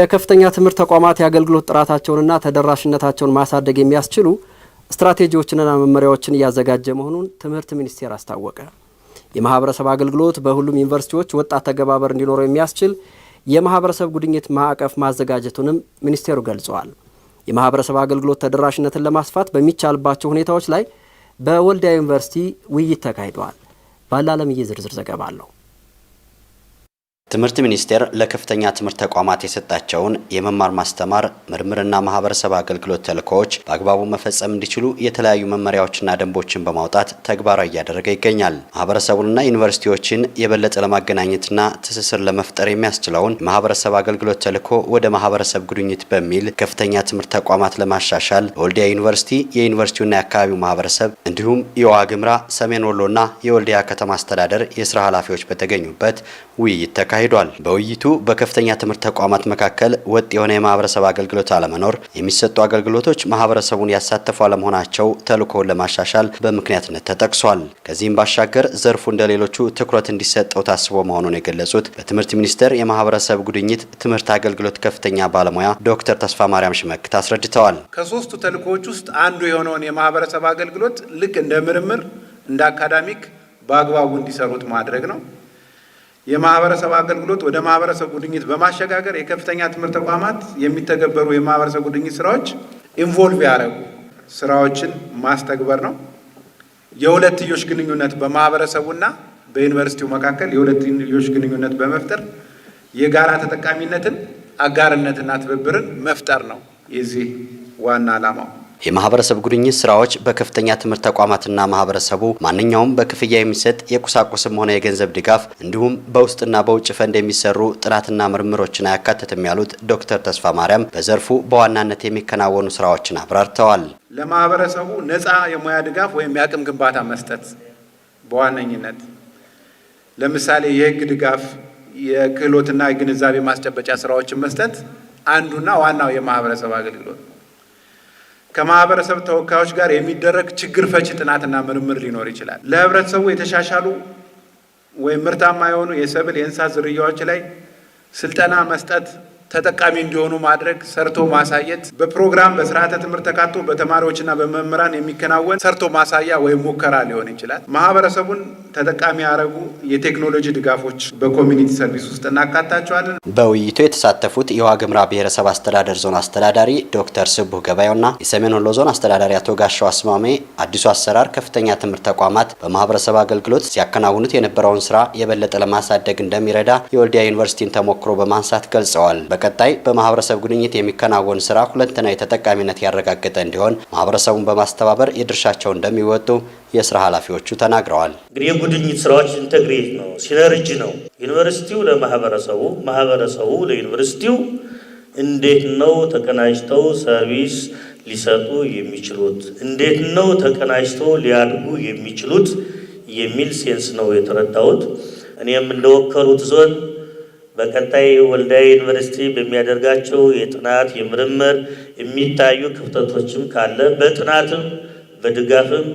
የከፍተኛ ትምህርት ተቋማት የአገልግሎት ጥራታቸውንና ተደራሽነታቸውን ማሳደግ የሚያስችሉ ስትራቴጂዎችንና መመሪያዎችን እያዘጋጀ መሆኑን ትምህርት ሚኒስቴር አስታወቀ። የማህበረሰብ አገልግሎት በሁሉም ዩኒቨርሲቲዎች ወጣት ተገባበር እንዲኖረው የሚያስችል የማህበረሰብ ጉድኝት ማዕቀፍ ማዘጋጀቱንም ሚኒስቴሩ ገልጸዋል። የማህበረሰብ አገልግሎት ተደራሽነትን ለማስፋት በሚቻልባቸው ሁኔታዎች ላይ በወልዲያ ዩኒቨርሲቲ ውይይት ተካሂዷል። ባላለምዬ ዝርዝር ዘገባ አለው። ትምህርት ሚኒስቴር ለከፍተኛ ትምህርት ተቋማት የሰጣቸውን የመማር ማስተማር ምርምርና ማህበረሰብ አገልግሎት ተልእኮዎች በአግባቡ መፈጸም እንዲችሉ የተለያዩ መመሪያዎችና ደንቦችን በማውጣት ተግባራዊ እያደረገ ይገኛል። ማህበረሰቡንና ዩኒቨርሲቲዎችን የበለጠ ለማገናኘትና ትስስር ለመፍጠር የሚያስችለውን የማህበረሰብ አገልግሎት ተልእኮ ወደ ማህበረሰብ ጉድኝት በሚል ከፍተኛ ትምህርት ተቋማት ለማሻሻል በወልዲያ ዩኒቨርሲቲ የዩኒቨርሲቲውና የአካባቢው ማህበረሰብ እንዲሁም የዋግምራ ሰሜን ወሎና የወልዲያ ከተማ አስተዳደር የስራ ኃላፊዎች በተገኙበት ውይይት ተካሂዷል። በውይይቱ በከፍተኛ ትምህርት ተቋማት መካከል ወጥ የሆነ የማህበረሰብ አገልግሎት አለመኖር፣ የሚሰጡ አገልግሎቶች ማህበረሰቡን ያሳተፉ አለመሆናቸው ተልእኮውን ለማሻሻል በምክንያትነት ተጠቅሷል። ከዚህም ባሻገር ዘርፉ እንደሌሎቹ ትኩረት እንዲሰጠው ታስቦ መሆኑን የገለጹት በትምህርት ሚኒስቴር የማህበረሰብ ጉድኝት ትምህርት አገልግሎት ከፍተኛ ባለሙያ ዶክተር ተስፋ ማርያም ሽመክት አስረድተዋል። ከሶስቱ ተልእኮዎች ውስጥ አንዱ የሆነውን የማህበረሰብ አገልግሎት ልክ እንደ ምርምር እንደ አካዳሚክ በአግባቡ እንዲሰሩት ማድረግ ነው። የማህበረሰብ አገልግሎት ወደ ማህበረሰብ ጉድኝት በማሸጋገር የከፍተኛ ትምህርት ተቋማት የሚተገበሩ የማህበረሰብ ጉድኝት ስራዎች ኢንቮልቭ ያደረጉ ስራዎችን ማስተግበር ነው። የሁለትዮሽ ግንኙነት በማህበረሰቡና በዩኒቨርሲቲው መካከል የሁለትዮሽ ግንኙነት በመፍጠር የጋራ ተጠቃሚነትን፣ አጋርነትና ትብብርን መፍጠር ነው የዚህ ዋና ዓላማው። የማህበረሰብ ጉድኝት ስራዎች በከፍተኛ ትምህርት ተቋማትና ማህበረሰቡ ማንኛውም በክፍያ የሚሰጥ የቁሳቁስም ሆነ የገንዘብ ድጋፍ እንዲሁም በውስጥና በውጭ ፈንድ የሚሰሩ ጥናትና ምርምሮችን አያካትትም ያሉት ዶክተር ተስፋ ማርያም በዘርፉ በዋናነት የሚከናወኑ ስራዎችን አብራርተዋል። ለማህበረሰቡ ነፃ የሙያ ድጋፍ ወይም የአቅም ግንባታ መስጠት በዋነኝነት ለምሳሌ የህግ ድጋፍ፣ የክህሎትና የግንዛቤ ማስጨበጫ ስራዎችን መስጠት አንዱና ዋናው የማህበረሰብ አገልግሎት። ከማህበረሰብ ተወካዮች ጋር የሚደረግ ችግር ፈቺ ጥናትና ምርምር ሊኖር ይችላል። ለህብረተሰቡ የተሻሻሉ ወይም ምርታማ የሆኑ የሰብል የእንስሳት ዝርያዎች ላይ ስልጠና መስጠት፣ ተጠቃሚ እንዲሆኑ ማድረግ፣ ሰርቶ ማሳየት፣ በፕሮግራም በስርዓተ ትምህርት ተካቶ በተማሪዎችና በመምህራን የሚከናወን ሰርቶ ማሳያ ወይም ሙከራ ሊሆን ይችላል። ማህበረሰቡን ተጠቃሚ ያደረጉ የቴክኖሎጂ ድጋፎች በኮሚኒቲ ሰርቪስ ውስጥ እናካታቸዋለን። በውይይቱ የተሳተፉት የዋግምራ ብሔረሰብ አስተዳደር ዞን አስተዳዳሪ ዶክተር ስቡህ ገበያውና የሰሜን ወሎ ዞን አስተዳዳሪ አቶ ጋሻው አስማሜ አዲሱ አሰራር ከፍተኛ ትምህርት ተቋማት በማህበረሰብ አገልግሎት ሲያከናውኑት የነበረውን ስራ የበለጠ ለማሳደግ እንደሚረዳ የወልዲያ ዩኒቨርሲቲን ተሞክሮ በማንሳት ገልጸዋል። በቀጣይ በማህበረሰብ ጉድኝት የሚከናወን ስራ ሁለንተናዊ ተጠቃሚነት ያረጋገጠ እንዲሆን ማህበረሰቡን በማስተባበር የድርሻቸውን እንደሚወጡ የስራ ኃላፊዎቹ ተናግረዋል። እንግዲህ የጉድኝት ስራዎች ኢንተግሬት ነው፣ ሲነርጂ ነው። ዩኒቨርሲቲው ለማህበረሰቡ፣ ማህበረሰቡ ለዩኒቨርሲቲው እንዴት ነው ተቀናጅተው ሰርቪስ ሊሰጡ የሚችሉት፣ እንዴት ነው ተቀናጅተው ሊያድጉ የሚችሉት የሚል ሴንስ ነው የተረዳሁት። እኔም እንደወከሉት ዞን በቀጣይ ወልዲያ ዩኒቨርሲቲ በሚያደርጋቸው የጥናት የምርምር የሚታዩ ክፍተቶችም ካለ በጥናትም በድጋፍም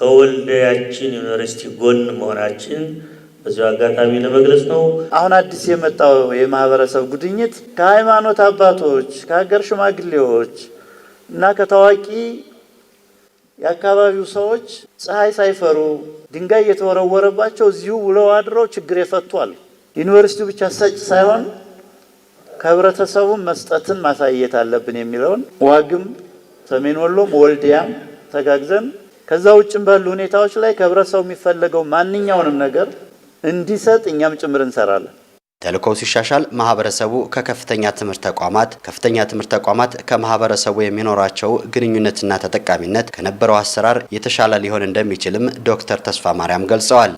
ከወልዲያችን ዩኒቨርሲቲ ጎን መሆናችን በዚሁ አጋጣሚ ለመግለጽ ነው። አሁን አዲስ የመጣው የማህበረሰብ ጉድኝት ከሃይማኖት አባቶች፣ ከሀገር ሽማግሌዎች እና ከታዋቂ የአካባቢው ሰዎች ፀሐይ ሳይፈሩ ድንጋይ እየተወረወረባቸው እዚሁ ውለው አድረው ችግር የፈቷል። ዩኒቨርሲቲው ብቻ ሰጭ ሳይሆን ከህብረተሰቡ መስጠትን ማሳየት አለብን የሚለውን ዋግም ሰሜን ወሎም ወልዲያም ተጋግዘን ከዛ ውጭም ባሉ ሁኔታዎች ላይ ከህብረተሰቡ የሚፈለገው ማንኛውንም ነገር እንዲሰጥ እኛም ጭምር እንሰራለን። ተልእኮው ሲሻሻል ማህበረሰቡ ከከፍተኛ ትምህርት ተቋማት ከማህበረሰቡ የሚኖራቸው ግንኙነትና ተጠቃሚነት ከነበረው አሰራር የተሻለ ሊሆን እንደሚችልም ዶክተር ተስፋ ማርያም ገልጸዋል።